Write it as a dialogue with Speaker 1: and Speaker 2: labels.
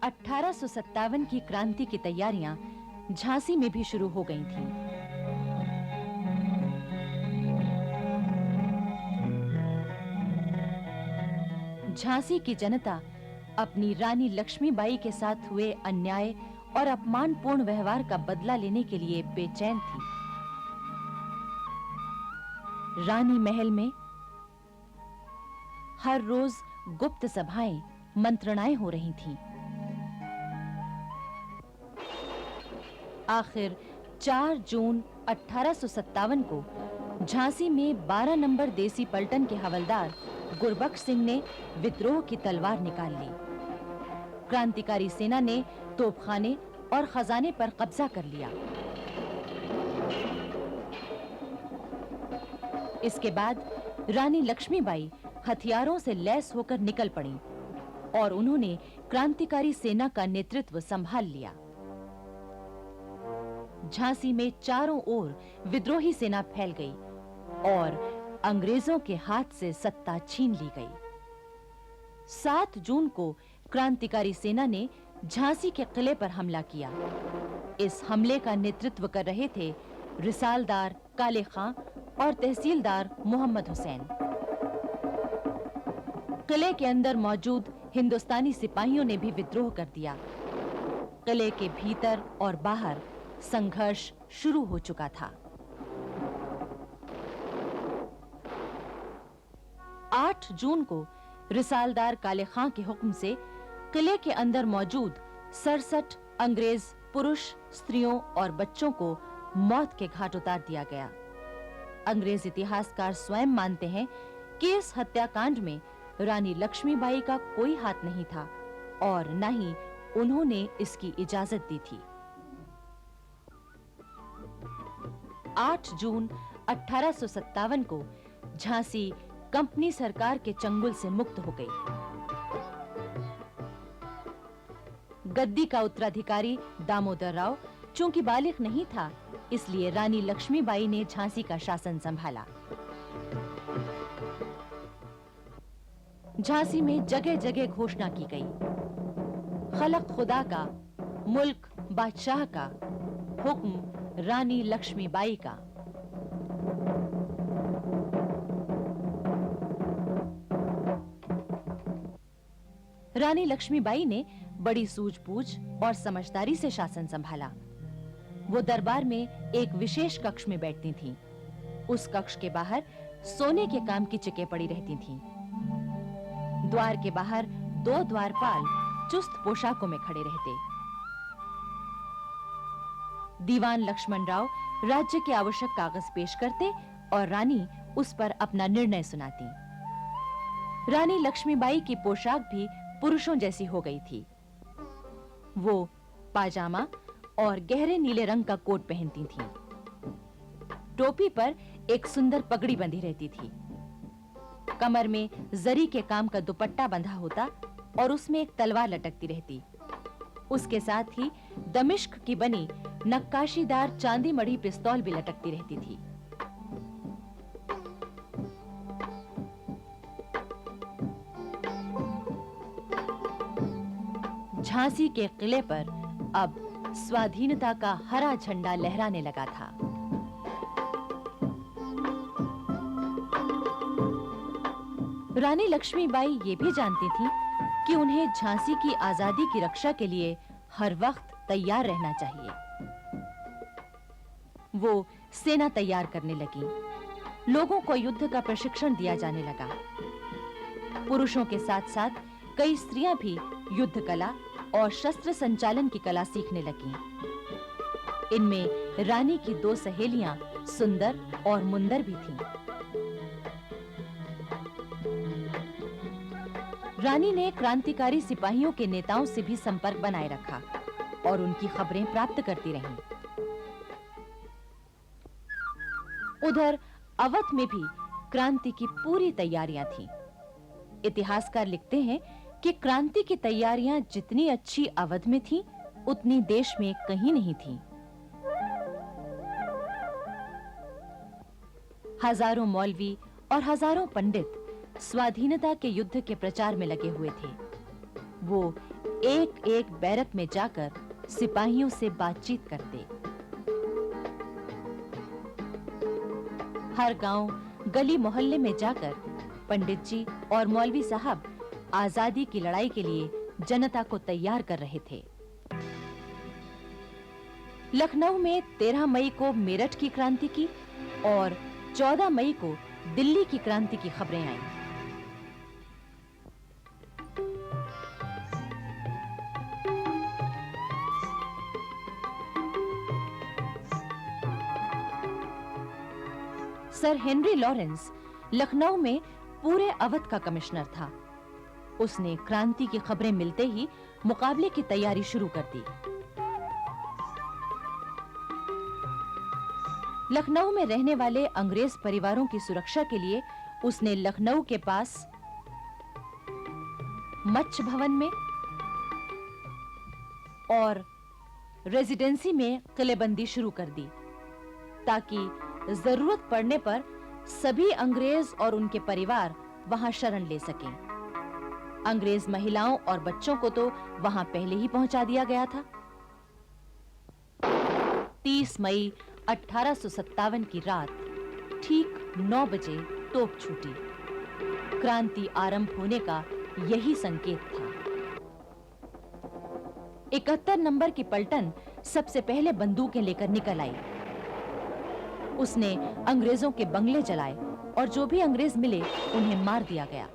Speaker 1: 1857 की क्रांति की तैयारियां झांसी में भी शुरू हो गई थीं। झांसी की जनता अपनी रानी लक्ष्मीबाई के साथ हुए अन्याय और अपमानपूर्ण व्यवहार का बदला लेने के लिए बेचैन थी। रानी महल में हर रोज गुप्त सभाएं, मंत्रणाएं हो रही थीं। आखिर 4 जून 1857 को झांसी में 12 नंबर देसी पलटन के हवलदार गुरबख्श सिंह ने विद्रोह की तलवार निकाल ली। क्रांतिकारी सेना ने तोपखाने और खजाने पर कब्जा कर लिया। इसके बाद रानी लक्ष्मीबाई हथियारों से लैस होकर निकल पड़ी और उन्होंने क्रांतिकारी सेना का नेतृत्व संभाल लिया। झांसी में चारों ओर विद्रोही सेना फैल गई और अंग्रेजों के हाथ से सत्ता छीन ली गई। 7 जून को क्रांतिकारी सेना ने झांसी के किले पर हमला किया। इस हमले का नेतृत्व कर रहे थे रिसालदार काले खां और तहसीलदार मोहम्मद हुसैन। किले के अंदर मौजूद हिंदुस्तानी सिपाहियों ने भी विद्रोह कर दिया। किले के भीतर और बाहर संघर्ष शुरू हो चुका था। 8 जून को रिसालदार काले खां के हुक्म से किले के अंदर मौजूद 67 अंग्रेज पुरुष, स्त्रियों और बच्चों को मौत के घाट उतार दिया गया। अंग्रेज इतिहासकार स्वयं मानते हैं कि इस हत्याकांड में रानी लक्ष्मीबाई का कोई हाथ नहीं था और न ही उन्होंने इसकी इजाजत दी थी। 8 जून 1857 को झांसी कंपनी सरकार के चंगुल से मुक्त हो गई। गद्दी का उत्तराधिकारी दामोदर राव चूंकि बालिग नहीं था, इसलिए रानी लक्ष्मीबाई ने झांसी का शासन संभाला। झांसी में जगह-जगह घोषणा की गई, खलक खुदा का, मुल्क बादशाह का, हुक्म रानी लक्ष्मीबाई का। रानी लक्ष्मीबाई ने बड़ी सूझबूझ और समझदारी से शासन संभाला। वो दरबार में एक विशेष कक्ष में बैठती थीं। उस कक्ष के बाहर सोने के काम की चिकें पड़ी रहती थीं। द्वार के बाहर 2 द्वारपाल चुस्त पोशाकों में खड़े रहते। दीवान लक्ष्मण राव राज्य के आवश्यक कागज पेश करते और रानी उस पर अपना निर्णय सुनाती। रानी लक्ष्मीबाई की पोशाक भी पुरुषों जैसी हो गई थी। वो पाजामा और गहरे नीले रंग का कोट पहनती थीं। टोपी पर एक सुंदर पगड़ी बंधी रहती थी। कमर में जरी के काम का दुपट्टा बंधा होता और उसमें एक तलवार लटकती रहती। उसके साथ ही दमिश्क की बनी नक्काशीदार चांदी मढ़ी पिस्तौल भी लटकती रहती थी। झांसी के किले पर अब स्वाधीनता का हरा झंडा लहराने लगा था। रानी लक्ष्मीबाई ये भी जानती थी कि उन्हें झांसी की आजादी की रक्षा के लिए हर वक्त तैयार रहना चाहिए। वो सेना तैयार करने लगी। लोगों को युद्ध का प्रशिक्षण दिया जाने लगा। पुरुषों के साथ-साथ कई स्त्रियां भी युद्ध कला और शस्त्र संचालन की कला सीखने लगीं। इनमें रानी की 2 सहेलियां सुंदर और मुंदर भी थीं। रानी ने क्रांतिकारी सिपाहियों के नेताओं से भी संपर्क बनाए रखा और उनकी खबरें प्राप्त करती रहीं। उधर अवध में भी क्रांति की पूरी तैयारियां थीं। इतिहासकार लिखते हैं कि क्रांति की तैयारियां जितनी अच्छी अवध में थीं, उतनी देश में कहीं नहीं थीं। हजारों मौलवी और हजारों पंडित स्वाधीनता के युद्ध के प्रचार में लगे हुए थे। वो एक-एक बैरक में जाकर सिपाहियों से बातचीत करते। हर गांव, गली मोहल्ले में जाकर पंडित जी और मौलवी साहब आजादी की लड़ाई के लिए जनता को तैयार कर रहे थे। लखनऊ में 13 मई को मेरठ की क्रांति की और 14 मई को दिल्ली की क्रांति की खबरें आईं। सर हेनरी लॉरेंस लखनऊ में पूरे अवध का कमिश्नर था। उसने क्रांति की खबरें मिलते ही मुकाबले की तैयारी शुरू कर दी। लखनऊ में रहने वाले अंग्रेज परिवारों की सुरक्षा के लिए उसने लखनऊ के पास मच्छ भवन में और रेजिडेंसी में किलेबंदी शुरू कर दी, ताकि जरूरत पड़ने पर सभी अंग्रेज और उनके परिवार वहां शरण ले सकें। अंग्रेज महिलाओं और बच्चों को तो वहां पहले ही पहुंचा दिया गया था। 30 मई 1857 की रात ठीक 9 बजे तोप छूटी। क्रांति आरंभ होने का यही संकेत था। 71 नंबर की पलटन सबसे पहले बंदूकें लेकर निकल आई। उसने अंग्रेजों के बंगले जलाए और जो भी अंग्रेज मिले उन्हें मार दिया गया।